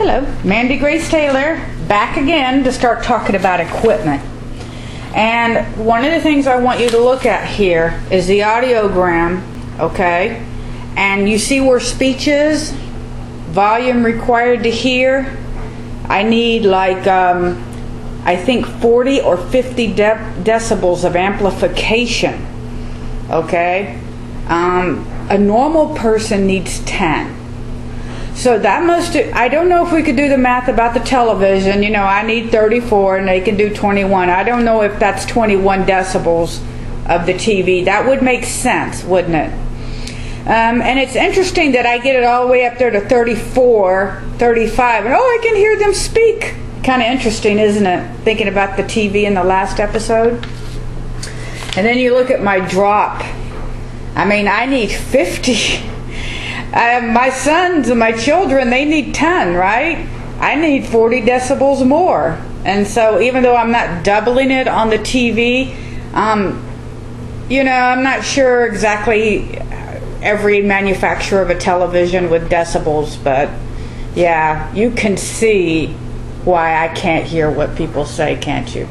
Hello, Mandie Grace Taylor, back again to start talking about equipment. And one of the things I want you to look at here is the audiogram, okay? And you see where speech is, volume required to hear. I need like, I think 40 or 50 decibels of amplification, okay? A normal person needs 10. So that must, I don't know if we could do the math about the television. You know, I need 34 and they can do 21. I don't know if that's 21 decibels of the TV. That would make sense, wouldn't it? And it's interesting that I get it all the way up there to 34, 35, and I can hear them speak. Kind of interesting, isn't it? Thinking about the TV in the last episode. And then you look at my drop. I mean, I need 50. My sons and my children, they need 10, right? I need 40 decibels more. And so even though I'm not doubling it on the TV, you know, I'm not sure exactly every manufacturer of a television with decibels, but yeah, you can see why I can't hear what people say, can't you?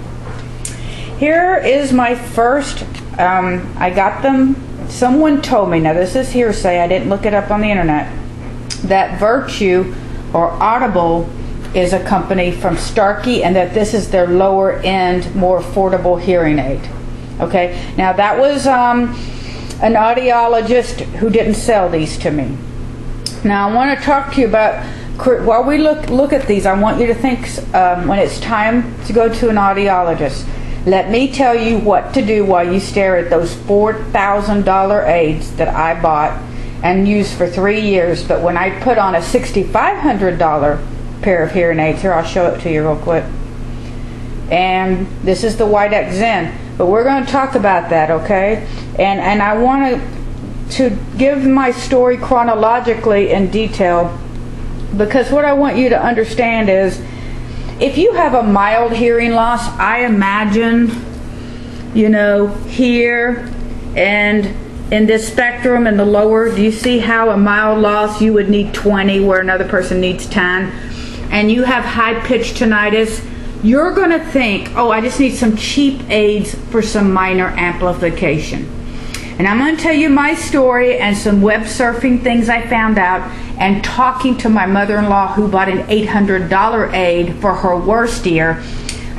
Here is my first, I got them. Someone told me, now this is hearsay, I didn't look it up on the internet, that Virtue or Audible is a company from Starkey and that this is their lower end, more affordable hearing aid. Okay, now that was an audiologist who didn't sell these to me. Now I want to talk to you about, while we look at these, I want you to think when it's time to go to an audiologist. Let me tell you what to do while you stare at those $4,000 aids that I bought and used for 3 years. But when I put on a $6,500 pair of hearing aids, here, I'll show it to you real quick. And this is the Widex Zen. But we're going to talk about that, okay? And I want to give my story chronologically in detail, because what I want you to understand is, if you have a mild hearing loss, I imagine, you know, here and in this spectrum in the lower, do you see how a mild loss you would need 20 where another person needs 10? And you have high-pitched tinnitus, you're going to think, oh, I just need some cheap aids for some minor amplification. And I'm going to tell you my story and some web surfing things I found out, and talking to my mother-in-law who bought an $800 aid for her worst ear,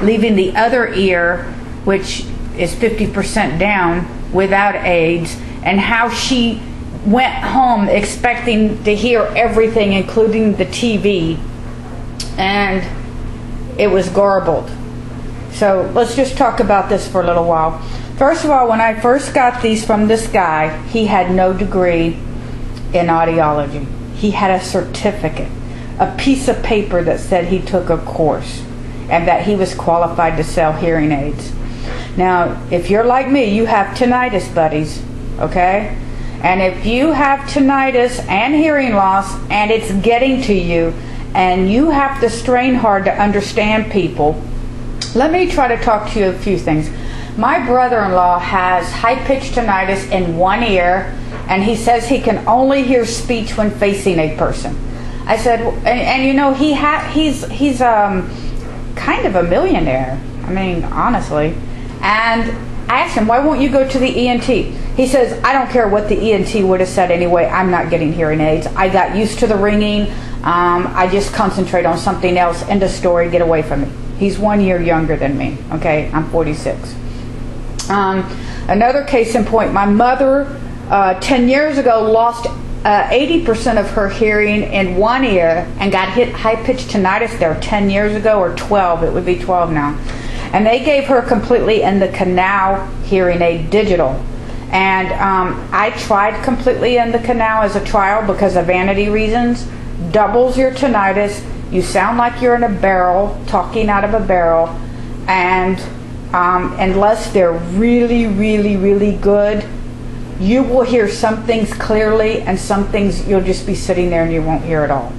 leaving the other ear, which is 50% down, without aids, and how she went home expecting to hear everything, including the TV, and it was garbled. So let's just talk about this for a little while. First of all, when I first got these from this guy, he had no degree in audiology. He had a certificate, a piece of paper that said he took a course and that he was qualified to sell hearing aids. Now, if you're like me, you have tinnitus, buddies, okay? And if you have tinnitus and hearing loss and it's getting to you and you have to strain hard to understand people, let me try to talk to you a few things. My brother-in-law has high-pitched tinnitus in one ear, and he says he can only hear speech when facing a person. I said, and you know, he's kind of a millionaire. I mean, honestly. And I asked him, why won't you go to the ENT? He says, I don't care what the ENT would have said anyway. I'm not getting hearing aids. I got used to the ringing. I just concentrate on something else. End of story. Get away from me. He's 1 year younger than me. Okay, I'm 46. Another case in point, my mother 10 years ago lost 80% of her hearing in one ear and got hit high-pitched tinnitus there 10 years ago, or 12, it would be 12 now. And they gave her completely in the canal hearing aid digital. And I tried completely in the canal as a trial because of vanity reasons. Doubles your tinnitus. You sound like you're in a barrel, talking out of a barrel, and unless they're really, really, really good, you will hear some things clearly and some things you'll just be sitting there and you won't hear at all.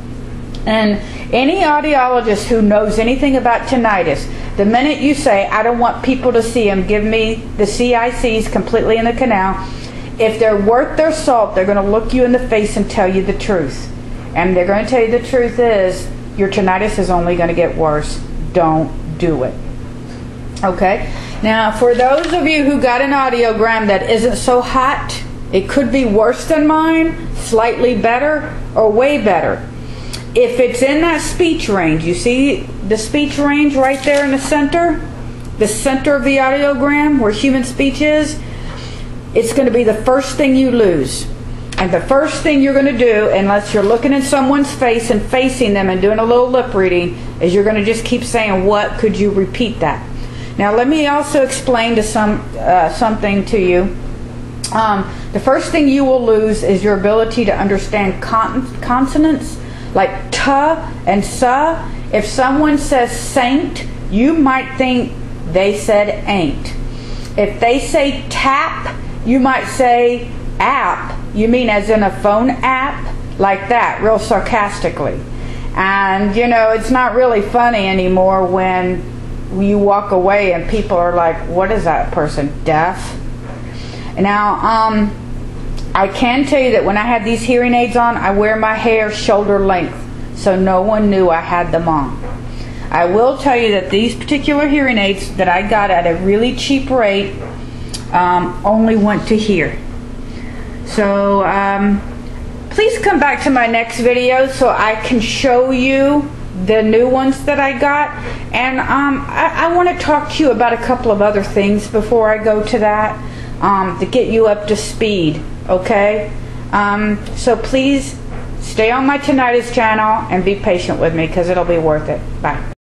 And any audiologist who knows anything about tinnitus, the minute you say, I don't want people to see them, give me the CICs completely in the canal, if they're worth their salt, they're going to look you in the face and tell you the truth. And they're going to tell you the truth is, your tinnitus is only going to get worse. Don't do it. Okay? Now, for those of you who got an audiogram that isn't so hot, it could be worse than mine, slightly better, or way better. If it's in that speech range, you see the speech range right there in the center of the audiogram where human speech is, it's going to be the first thing you lose. And the first thing you're going to do, unless you're looking in someone's face and facing them and doing a little lip reading, is you're going to just keep saying, what? Could you repeat that? Now let me also explain to something to you. The first thing you will lose is your ability to understand consonants like t and s. If someone says saint, you might think they said ain't. If they say tap, you might say app. You mean as in a phone app? Like that, real sarcastically. And you know, it's not really funny anymore when you walk away and people are like, what is that person, deaf? Now, I can tell you that when I had these hearing aids on, I wear my hair shoulder length, so no one knew I had them on. I will tell you that these particular hearing aids that I got at a really cheap rate only went to here. So please come back to my next video so I can show you the new ones that I got. And I want to talk to you about a couple of other things before I go to that, to get you up to speed, okay? So please stay on my tinnitus channel and be patient with me because it'll be worth it. Bye.